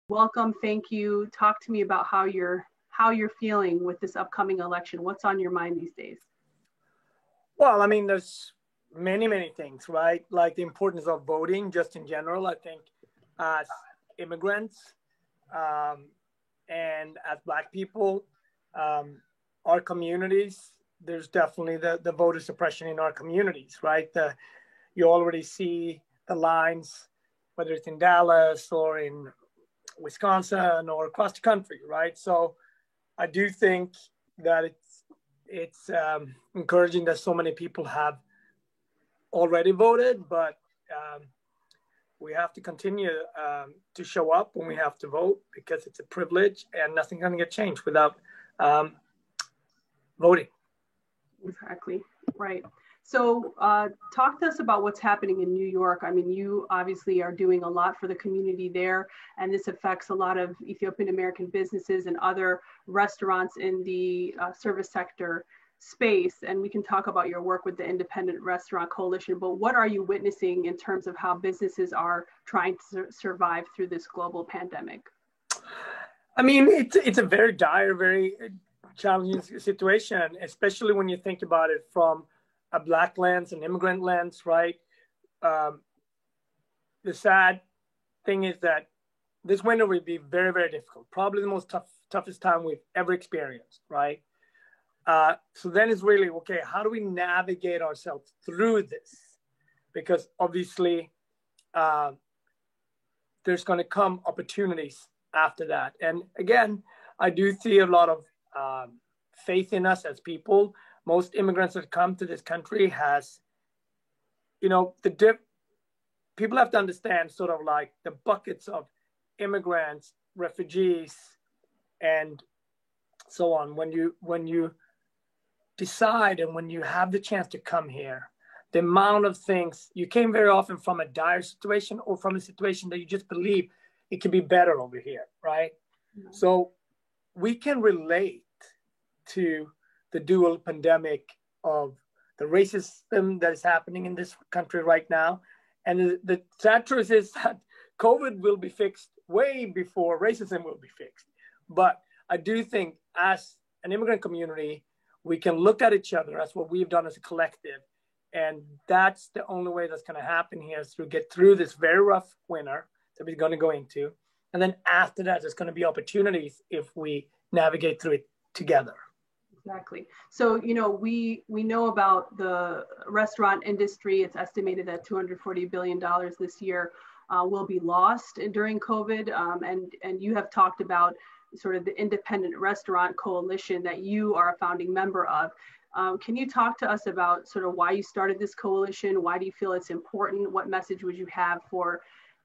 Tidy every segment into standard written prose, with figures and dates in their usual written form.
Welcome, thank you. Talk to me about how you're feeling with this upcoming election. What's on your mind these days? Well, I mean, there's many things, right? Like the importance of voting, just in general. I think as immigrants um, and as Black people, um, our communities, there's definitely the voter suppression in our communities, right? You already see the lines, whether it's in Dallas or in Wisconsin or across the country, right? So I do think that it's encouraging that so many people have already voted, but we have to continue to show up when we have to vote because it's a privilege and nothing's going to get changed without um, voting. Exactly, right. So talk to us about what's happening in New York. I mean, you obviously are doing a lot for the community there, and this affects a lot of Ethiopian American businesses and other restaurants in the service sector space. And we can talk about your work with the Independent Restaurant Coalition, but what are you witnessing in terms of how businesses are trying to survive through this global pandemic? I mean, it's a very dire, very challenging situation, especially when you think about it from a Black lens, an immigrant lens, right? Um, the sad thing is that this winter will be very difficult, probably the most toughest time we've ever experienced, right? So then it's really okay. How do we navigate ourselves through this? Because obviously, uh, there's going to come opportunities after that. And again, I do see a lot of faith in us as people. Most immigrants that come to this country has, people have to understand sort of like the buckets of immigrants, refugees, and so on. When you decide and when you have the chance to come here, the amount of things you came very often from a dire situation or from a situation that you just believe it can be better over here, right? Mm-hmm. So we can relate to the dual pandemic of the racism that is happening in this country right now. And the sad truth is that COVID will be fixed way before racism will be fixed. But I do think as an immigrant community, we can look at each other as what we've done as a collective. And that's the only way that's going to happen here is to get through this very rough winter that we're going to go into. And then after that, there's going to be opportunities if we navigate through it together. Exactly. So, we know about the restaurant industry. It's estimated that $240 billion this year will be lost during COVID. And you have talked about sort of the Independent Restaurant Coalition that you are a founding member of. Can you talk to us about sort of why you started this coalition? Why do you feel it's important? What message would you have for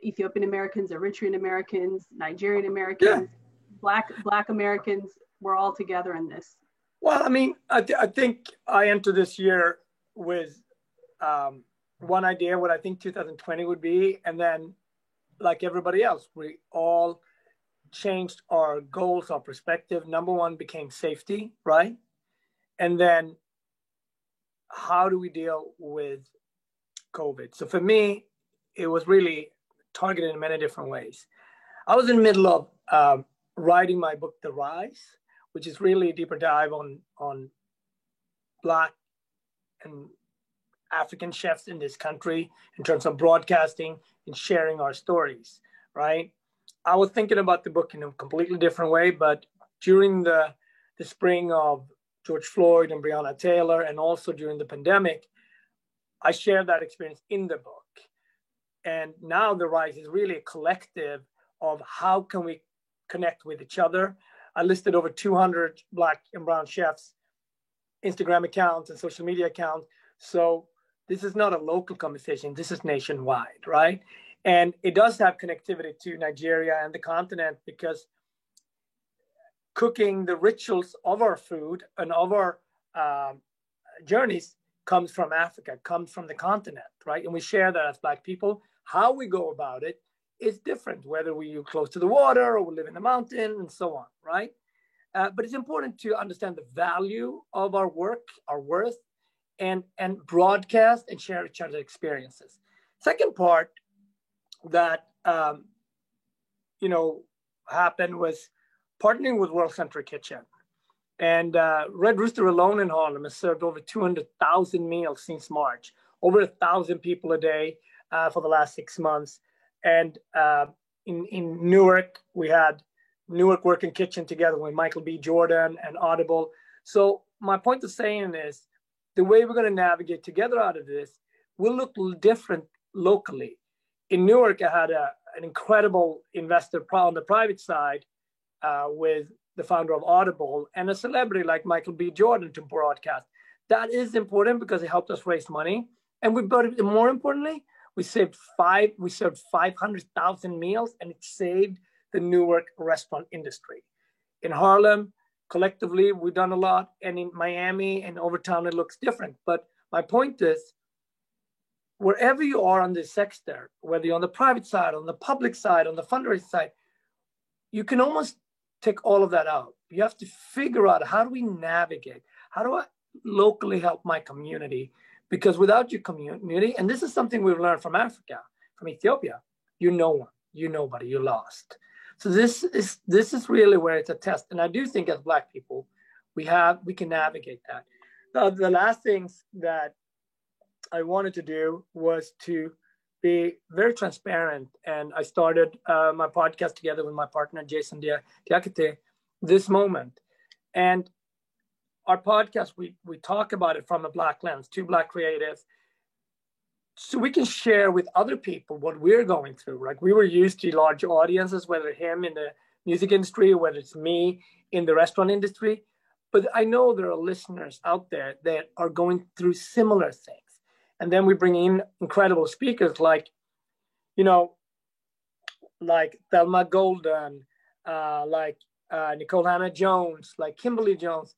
Ethiopian Americans, Eritrean Americans, Nigerian Americans, Black Americans? We're all together in this. Well, I mean, I think I entered this year with one idea what I think 2020 would be. And then like everybody else, we all changed our goals, our perspective. Number one became safety, right? And then how do we deal with COVID? So for me, it was really targeted in many different ways. I was in the middle of writing my book, The Rise, which is really a deeper dive on Black and African chefs in this country in terms of broadcasting and sharing our stories, right? I was thinking about the book in a completely different way, but during the spring of George Floyd and Breonna Taylor, and also during the pandemic, I shared that experience in the book. And now The Rise is really a collective of how can we connect with each other. I listed over 200 Black and brown chefs, Instagram accounts and social media accounts. So this is not a local conversation. This is nationwide, right? And it does have connectivity to Nigeria and the continent because cooking the rituals of our food and of our journeys comes from Africa, comes from the continent, right? And we share that as Black people. How we go about it is different, whether we are close to the water or we live in the mountain and so on, right? But it's important to understand the value of our work, our worth, and broadcast and share each other's experiences. Second part that, happened was partnering with World Central Kitchen. And Red Rooster alone in Harlem has served over 200,000 meals since March, over 1,000 people a day for the last 6 months. And in Newark, we had Newark Working Kitchen together with Michael B. Jordan and Audible. So my point of saying is the way we're going to navigate together out of this will look different locally. In Newark, I had an incredible investor on the private side with the founder of Audible and a celebrity like Michael B. Jordan to broadcast. That is important because it helped us raise money. And more importantly, we served 500,000 meals, and it saved the Newark restaurant industry. In Harlem, collectively, we've done a lot. And in Miami and Overtown, it looks different. But my point is, wherever you are on this sector, whether you're on the private side, on the public side, on the fundraising side, you can almost take all of that out. You have to figure out, how do we navigate? How do I locally help my community? Because without your community, and this is something we've learned from Africa, from Ethiopia, you're no one, you're nobody, you're lost. So this is really where it's a test. And I do think as Black people, we can navigate that. The last things that I wanted to do was to be very transparent. And I started my podcast together with my partner, Jason Diakite, this moment. And our podcast, we talk about it from a Black lens, two Black creatives, so we can share with other people what we're going through. Like, we were used to large audiences, whether him in the music industry, or whether it's me in the restaurant industry. But I know there are listeners out there that are going through similar things. And then we bring in incredible speakers like Thelma Golden, like Nicole Hannah-Jones, like Kimberly Jones,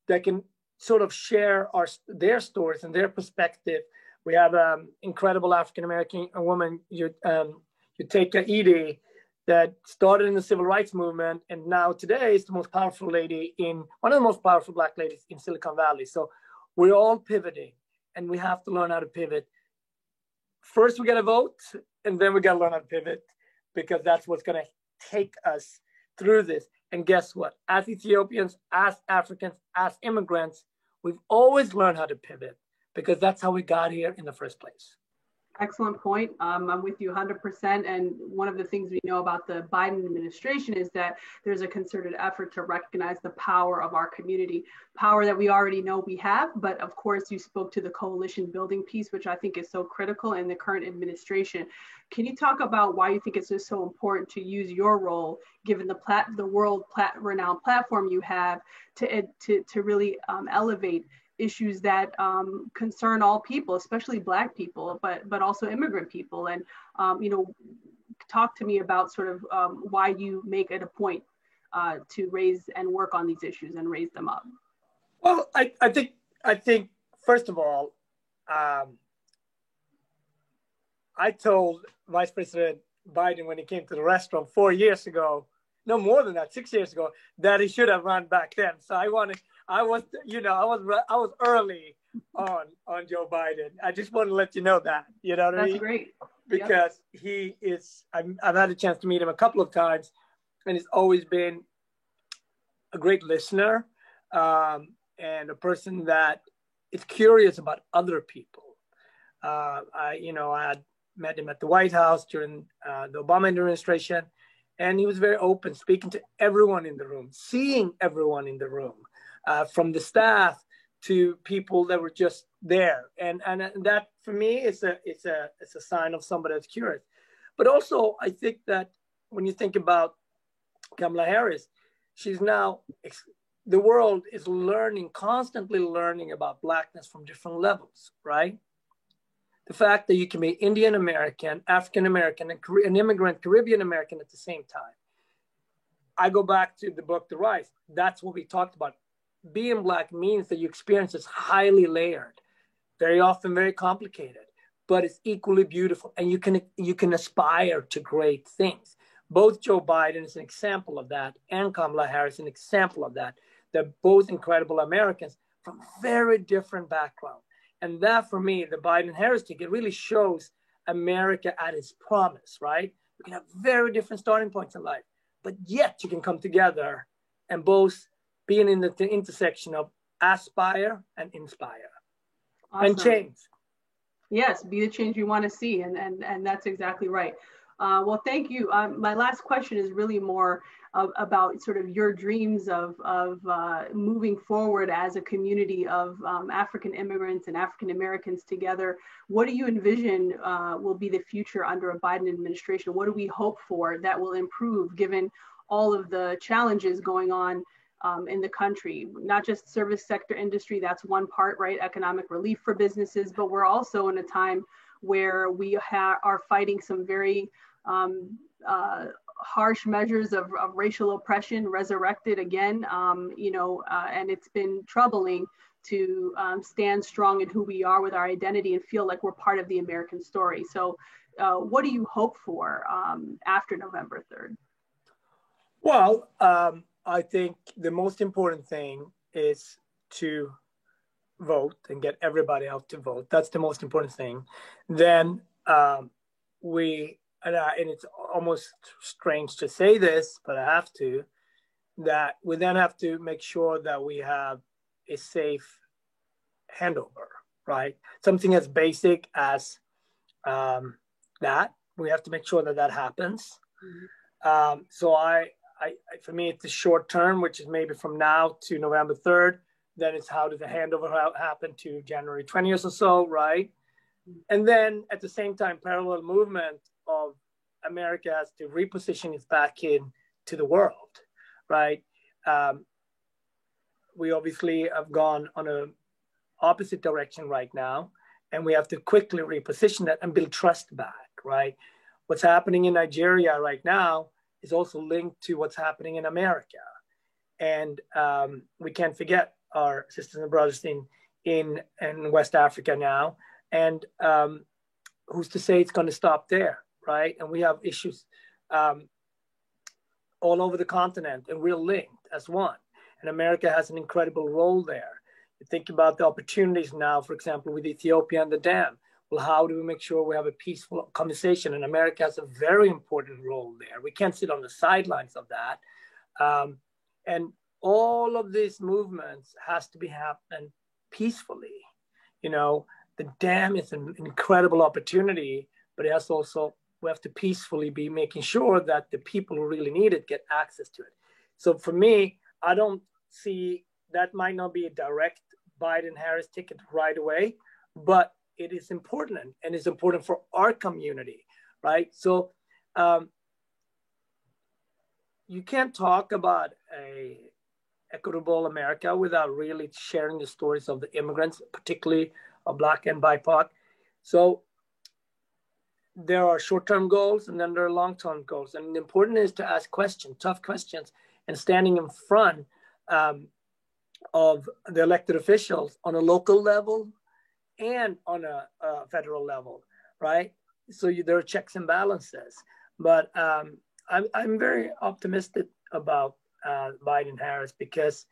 that can sort of share their stories and their perspective. We have an incredible African-American woman, Yuteka Edie, that started in the civil rights movement, and now today is the most powerful lady one of the most powerful Black ladies in Silicon Valley. So we're all pivoting, and we have to learn how to pivot. First, we got to vote, and then we got to learn how to pivot, because that's what's going to take us through this. And guess what? As Ethiopians, as Africans, as immigrants, we've always learned how to pivot, because that's how we got here in the first place. Excellent point. I'm with you 100%. And one of the things we know about the Biden administration is that there's a concerted effort to recognize the power of our community, power that we already know we have. But of course, you spoke to the coalition building piece, which I think is so critical in the current administration. Can you talk about why you think it's just so important to use your role, given the world-renowned platform you have, to really elevate issues that concern all people, especially Black people, but also immigrant people? And talk to me about sort of why you make it a point to raise and work on these issues and raise them up. Well, I think first of all, I told Vice President Biden when he came to the restaurant 4 years ago, no more than that, 6 years ago, that he should have run back then. So I was early on Joe Biden. I just want to let you know that. You know what I mean? That's great. Because he is. I've had a chance to meet him a couple of times, and he's always been a great listener and a person that is curious about other people. I had met him at the White House during the Obama administration, and he was very open, speaking to everyone in the room, seeing everyone in the room. From the staff to people that were just there, and that for me it's a sign of somebody that's curious. But also, I think that when you think about Kamala Harris, the world is constantly learning about Blackness from different levels, right? The fact that you can be Indian American, African American, and an immigrant Caribbean American at the same time. I go back to the book The Rise. That's what we talked about. Being Black means that your experience is highly layered, very often very complicated, but it's equally beautiful, and you can aspire to great things. Both Joe Biden is an example of that, and Kamala Harris an example of that. They're both incredible Americans from very different backgrounds. And that, for me, the Biden-Harris ticket really shows America at its promise, right? We can have very different starting points in life, but yet you can come together and both being in the intersection of aspire and inspire. Awesome. And change. Yes, be the change you want to see, and that's exactly right. Well, thank you. My last question is really more about sort of your dreams of moving forward as a community of African immigrants and African Americans together. What do you envision will be the future under a Biden administration? What do we hope for that will improve given all of the challenges going on in the country? Not just service sector industry, that's one part, right? Economic relief for businesses, but we're also in a time where we are fighting some very harsh measures of racial oppression resurrected again, and it's been troubling to stand strong in who we are with our identity and feel like we're part of the American story. So what do you hope for after November 3rd? Well, I think the most important thing is to vote and get everybody out to vote. That's the most important thing. Then and it's almost strange to say this, but I have to, that we then have to make sure that we have a safe handover, right? Something as basic as that. We have to make sure that that happens. Mm-hmm. So for me, it's the short term, which is maybe from now to November 3rd. Then it's how does the handover happen to January 20th or so, right? And then at the same time, parallel movement of America has to reposition its back in to the world, right? We obviously have gone on an opposite direction right now, and we have to quickly reposition that and build trust back, right? What's happening in Nigeria right now is also linked to what's happening in America. And we can't forget our sisters and brothers in West Africa now. And who's to say it's going to stop there, right? And we have issues all over the continent, and we're linked as one. And America has an incredible role there. You think about the opportunities now, for example, with Ethiopia and the dam. Well, how do we make sure we have a peaceful conversation? And America has a very important role there. We can't sit on the sidelines of that. And all of these movements has to be happening peacefully. You know, the dam is an incredible opportunity, but it has also, we have to peacefully be making sure that the people who really need it get access to it. So for me, I don't see, that might not be a direct Biden-Harris ticket right away, but it is important, and it's important for our community, right? So you can't talk about a equitable America without really sharing the stories of the immigrants, particularly of Black and BIPOC. So there are short-term goals, and then there are long-term goals. And the important is to ask questions, tough questions, and standing in front of the elected officials on a local level and on a federal level, right? So there are checks and balances. But I'm very optimistic about Biden-Harris because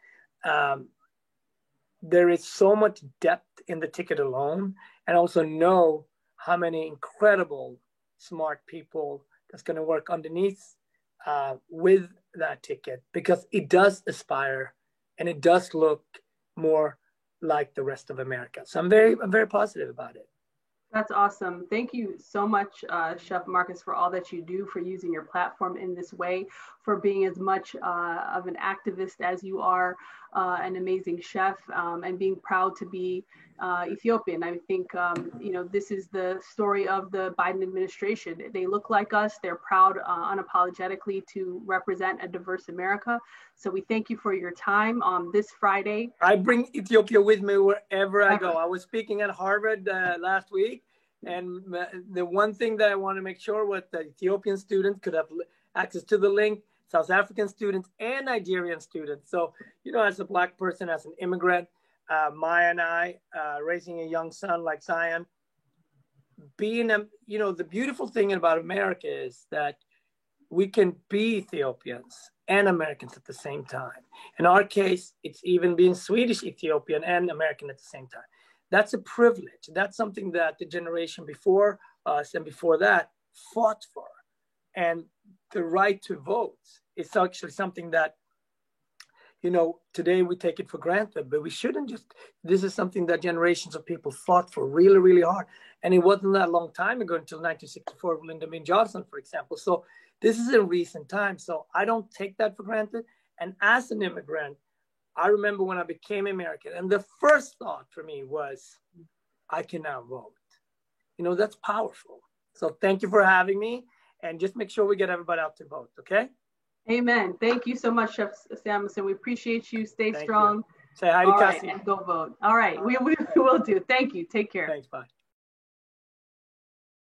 there is so much depth in the ticket alone, and also know how many incredible smart people that's going to work underneath with that ticket, because it does aspire and it does look more like the rest of America. So I'm very positive about it. That's awesome. Thank you so much, Chef Marcus, for all that you do, for using your platform in this way, for being as much of an activist as you are, an amazing chef, and being proud to be Ethiopian. I think, this is the story of the Biden administration. They look like us. They're proud unapologetically to represent a diverse America. So we thank you for your time this Friday. I bring Ethiopia with me wherever I go. I was speaking at Harvard last week, and the one thing that I want to make sure was that Ethiopian students could have access to the link, South African students and Nigerian students. So, as a Black person, as an immigrant, Maya and I, raising a young son like Zion, the beautiful thing about America is that we can be Ethiopians and Americans at the same time. In our case, it's even being Swedish Ethiopian and American at the same time. That's a privilege. That's something that the generation before us and before that fought for. And the right to vote is actually something that, you know, today we take it for granted, but we shouldn't just, this is something that generations of people fought for really, really hard. And it wasn't that long time ago until 1964 with Lyndon B. Johnson, for example. So this is in recent times. So I don't take that for granted. And as an immigrant, I remember when I became American, and the first thought for me was, I can now vote. You know, that's powerful. So thank you for having me. And just make sure we get everybody out to vote, okay? Amen. Thank you so much, Chef Samuelsson. We appreciate you. Stay strong. Say hi to Cassie. And go vote. All right. We will do. Thank you. Take care. Thanks. Bye.